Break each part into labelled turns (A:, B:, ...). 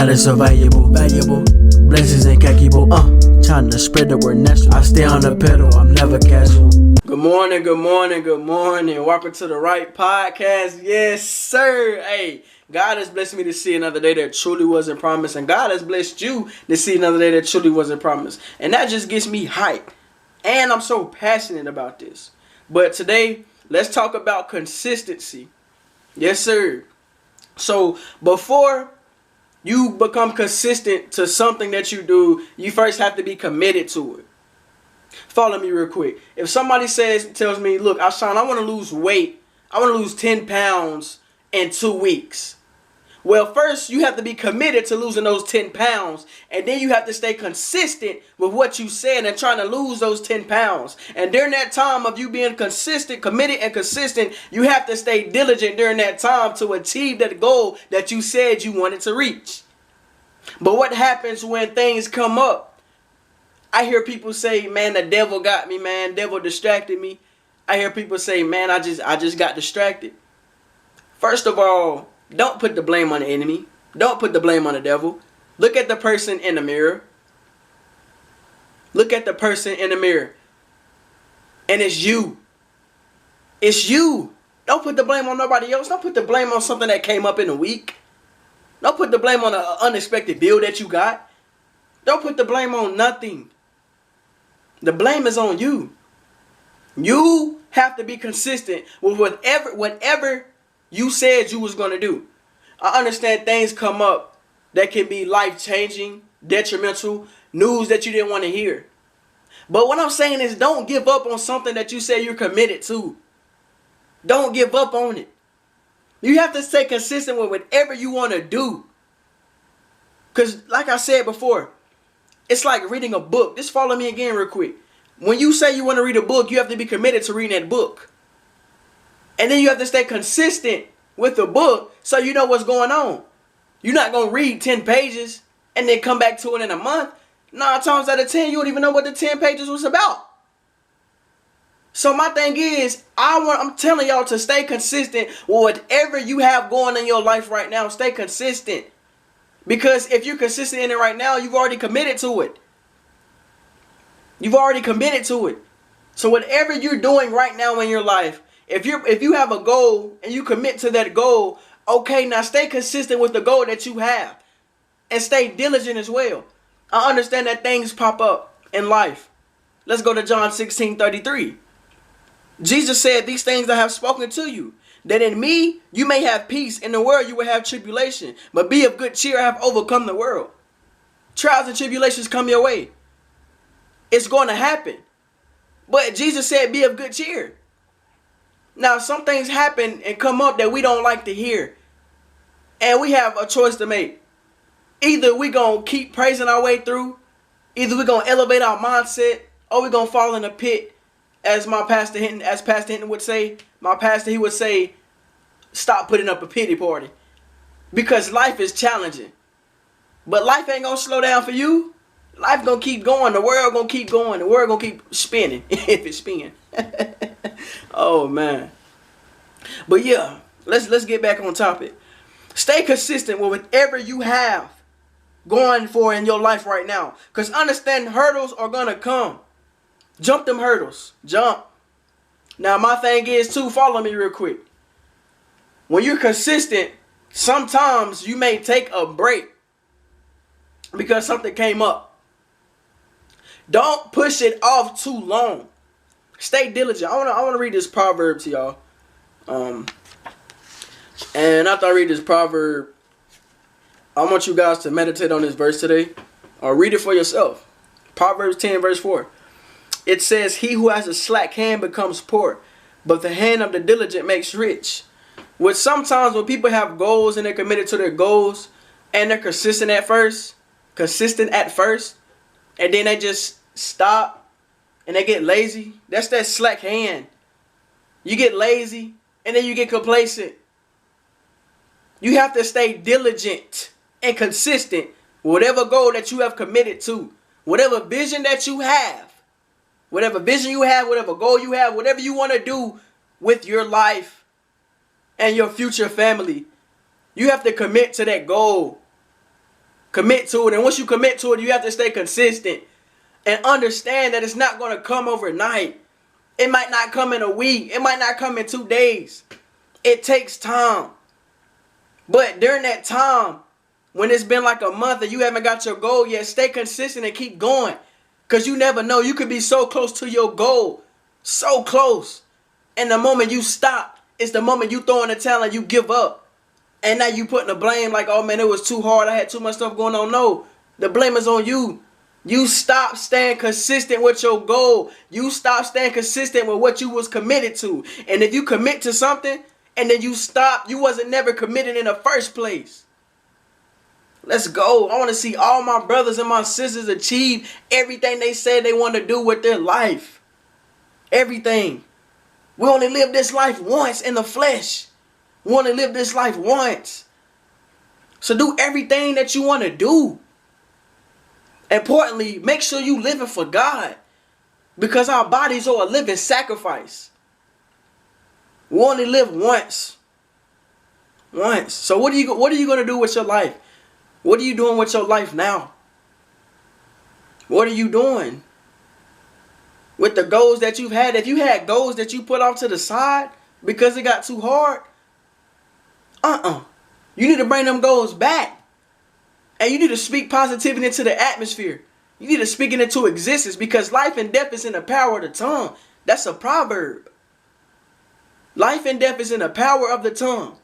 A: God is so valuable. Blessings ain't calculable. Trying to spread the word natural. I stay on the pedal, I'm never casual. Good morning. Welcome to the Wright podcast. Yes, sir. Hey, God has blessed me to see another day that truly wasn't promised. And God has blessed you to see another day that truly wasn't promised. And that just gets me hyped. And I'm so passionate about this. But today, let's talk about consistency. Yes, sir. So before you become consistent to something that you do, you first have to be committed to it. Follow me real quick. If somebody tells me, look, Ashan, I want to lose weight. I want to lose 10 pounds in 2 weeks. Well, first you have to be committed to losing those 10 pounds. And then you have to stay consistent with what you said and trying to lose those 10 pounds. And during that time of you being consistent, committed and consistent, you have to stay diligent during that time to achieve that goal that you said you wanted to reach. But what happens when things come up? I hear people say, man, the devil got me, man. Devil distracted me. I hear people say, man, I just got distracted. First of all, don't put the blame on the enemy. Don't put the blame on the devil. Look at the person in the mirror. Look at the person in the mirror. And it's you. It's you. Don't put the blame on nobody else. Don't put the blame on something that came up in a week. Don't put the blame on an unexpected bill that you got. Don't put the blame on nothing. The blame is on you. You have to be consistent with whatever you said you was going to do. I understand things come up that can be life-changing, detrimental, news that you didn't want to hear. But what I'm saying is don't give up on something that you say you're committed to. Don't give up on it. You have to stay consistent with whatever you want to do. Because like I said before, it's like reading a book. Just follow me again real quick. When you say you want to read a book, you have to be committed to reading that book. And then you have to stay consistent with the book so you know what's going on. You're not going to read 10 pages and then come back to it in a month. 9 times out of 10, you don't even know what the 10 pages was about. So my thing is, I'm telling y'all to stay consistent with whatever you have going in your life right now. Stay consistent. Because if you're consistent in it right now, you've already committed to it. You've already committed to it. So whatever you're doing right now in your life, if you have a goal and you commit to that goal, okay, now stay consistent with the goal that you have. And stay diligent as well. I understand that things pop up in life. Let's go to John 16:33. Jesus said, these things I have spoken to you, that in me you may have peace. In the world you will have tribulation. But be of good cheer, I have overcome the world. Trials and tribulations come your way. It's going to happen. But Jesus said, be of good cheer. Now, some things happen and come up that we don't like to hear. And we have a choice to make. Either we're going to keep praising our way through. Either we're going to elevate our mindset. Or we're going to fall in a pit. As Pastor Hinton would say. My pastor, he would say, stop putting up a pity party. Because life is challenging. But life ain't going to slow down for you. Life going to keep going. The world going to keep going. The world going to keep spinning. If it's spinning. Oh man. But yeah, let's get back on topic. Stay consistent with whatever you have going for in your life right now. Because understand, hurdles are gonna come. Jump them hurdles. Jump. Now my thing is too, follow me real quick. When you're consistent, sometimes you may take a break because something came up. Don't push it off too long. Stay diligent. I want to read this proverb to y'all. And after I read this proverb, I want you guys to meditate on this verse today. Or read it for yourself. Proverbs 10 verse 4. It says, he who has a slack hand becomes poor, but the hand of the diligent makes rich. Which sometimes when people have goals and they're committed to their goals and they're consistent at first, and then they just stop. And they get lazy. That's that slack hand. You get lazy and then you get complacent. You have to stay diligent and consistent with whatever goal that you have committed to. Whatever vision that you have. Whatever vision you have, whatever goal you have, whatever you want to do with your life and your future family. You have to commit to that goal. Commit to it. And once you commit to it, you have to stay consistent. And understand that it's not going to come overnight. It might not come in a week. It might not come in 2 days. It takes time. But during that time, when it's been like a month and you haven't got your goal yet, stay consistent and keep going. Because you never know. You could be so close to your goal. So close. And the moment you stop, it's the moment you throw in the towel and you give up. And now you putting the blame like, oh man, it was too hard. I had too much stuff going on. No, the blame is on you. You stop staying consistent with your goal. You stop staying consistent with what you was committed to. And if you commit to something and then you stop, you wasn't never committed in the first place. Let's go. I want to see all my brothers and my sisters achieve everything they said they want to do with their life. Everything. We only live this life once in the flesh. We only live this life once. So do everything that you want to do. Importantly, make sure you living for God. Because our bodies are a living sacrifice. We only live once. Once. So what are you going to do with your life? What are you doing with your life now? What are you doing with the goals that you've had? If you had goals that you put off to the side because it got too hard, you need to bring them goals back. And you need to speak positivity into the atmosphere. You need to speak it into existence, because life and death is in the power of the tongue. That's a proverb. Life and death is in the power of the tongue.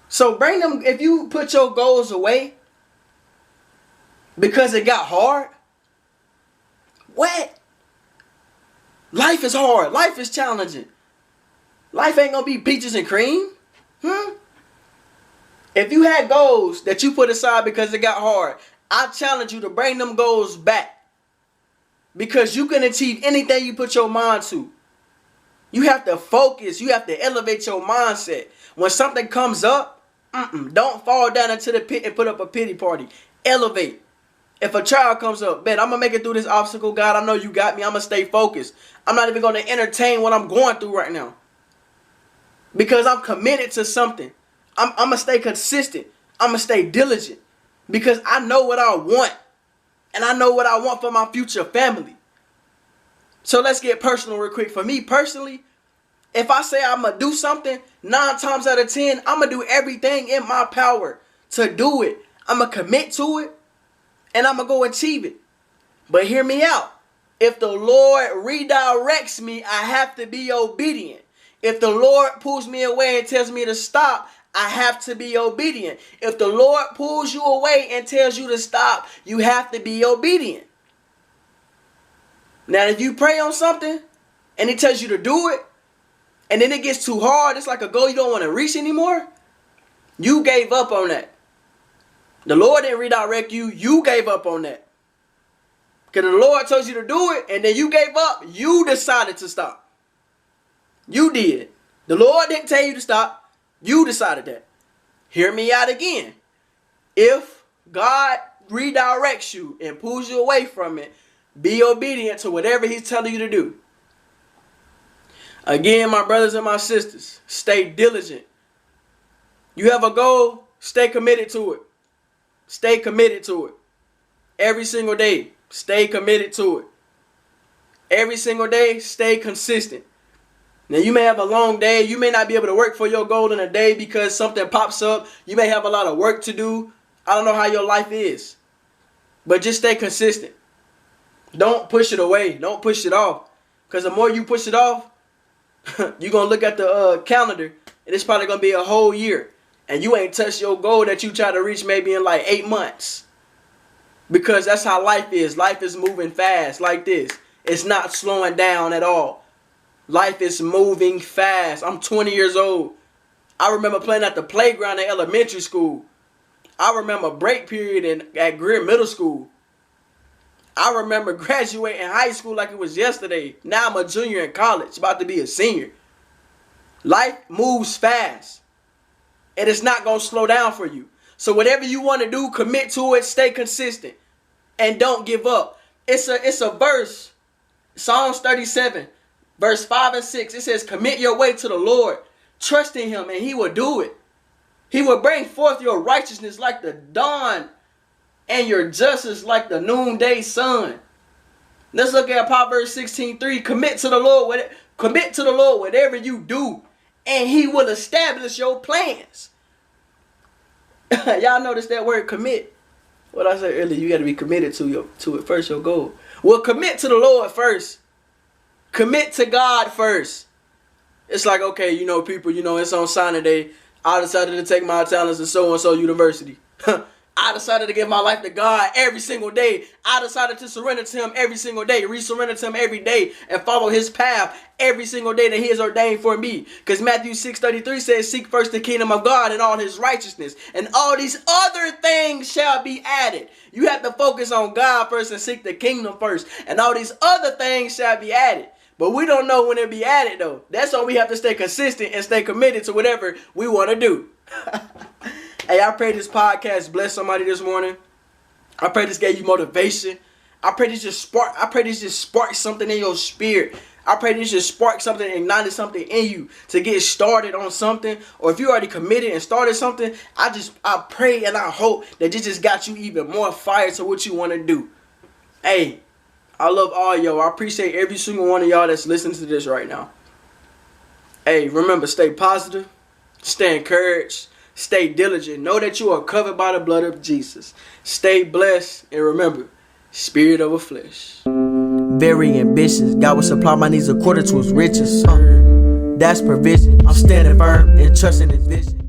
A: So bring them. If you put your goals away because it got hard, what? Life is hard. Life is challenging. Life ain't gonna be peaches and cream. If you had goals that you put aside because it got hard, I challenge you to bring them goals back. Because you can achieve anything you put your mind to. You have to focus. You have to elevate your mindset. When something comes up, don't fall down into the pit and put up a pity party. Elevate. If a trial comes up, man, I'm going to make it through this obstacle. God, I know you got me. I'm going to stay focused. I'm not even going to entertain what I'm going through right now. Because I'm committed to something. I'm going to stay consistent. I'm going to stay diligent. Because I know what I want. And I know what I want for my future family. So let's get personal real quick. For me personally, if I say I'm going to do something, 9 times out of 10, I'm going to do everything in my power to do it. I'm going to commit to it. And I'm going to go achieve it. But hear me out. If the Lord redirects me, I have to be obedient. If the Lord pulls me away and tells me to stop, I have to be obedient. If the Lord pulls you away and tells you to stop, you have to be obedient. Now, if you pray on something and He tells you to do it, and then it gets too hard, it's like a goal you don't want to reach anymore, you gave up on that. The Lord didn't redirect you. You gave up on that. Because the Lord told you to do it, and then you gave up. You decided to stop. You did. The Lord didn't tell you to stop. You decided that. Hear me out again. If God redirects you and pulls you away from it, be obedient to whatever He's telling you to do. Again, my brothers and my sisters, stay diligent. You have a goal, stay committed to it. Stay committed to it. Every single day, stay committed to it. Every single day, stay consistent. Now, you may have a long day. You may not be able to work for your goal in a day because something pops up. You may have a lot of work to do. I don't know how your life is. But just stay consistent. Don't push it away. Don't push it off. Because the more you push it off, you're going to look at the calendar, and it's probably going to be a whole year. And you ain't touched your goal that you try to reach maybe in like 8 months. Because that's how life is. Life is moving fast like this. It's not slowing down at all. Life is moving fast. I'm 20 years old. I remember playing at the playground in elementary school. I remember break period at Greer Middle School. I remember graduating high school like it was yesterday. Now I'm a junior in college, about to be a senior. Life moves fast. And it's not going to slow down for you. So whatever you want to do, commit to it, stay consistent. And don't give up. It's a verse. Psalms 37, verse 5 and 6. It says, commit your way to the Lord. Trust in Him and He will do it. He will bring forth your righteousness like the dawn and your justice like the noonday sun. Let's look at Proverbs 16:3. Commit to the Lord whatever you do, and he will establish your plans. Y'all notice that word commit? What I said earlier, you got to be committed to it first, your goal. Well, commit to the Lord first. Commit to God first. It's like, okay, people, it's on signing day. I decided to take my talents to so-and-so university. I decided to give my life to God every single day. I decided to surrender to him every single day. Resurrender to him every day. And follow his path every single day that he has ordained for me. Because Matthew 6:33 says, seek first the kingdom of God and all his righteousness, and all these other things shall be added. You have to focus on God first and seek the kingdom first. And all these other things shall be added. But we don't know when it'll be added, though. That's why we have to stay consistent and stay committed to whatever we want to do. Hey, I pray this podcast bless somebody this morning. I pray this gave you motivation. I pray this just spark something in your spirit. I pray this just spark something, ignited something in you to get started on something. Or if you already committed and started something, I pray and I hope that this just got you even more fire to what you want to do. Hey, I love all y'all. I appreciate every single one of y'all that's listening to this right now. Hey, remember, stay positive, stay encouraged, stay diligent. Know that you are covered by the blood of Jesus. Stay blessed, and remember, spirit over flesh. Very ambitious. God will supply my needs according to his riches. That's provision. I'm standing firm and trusting his vision.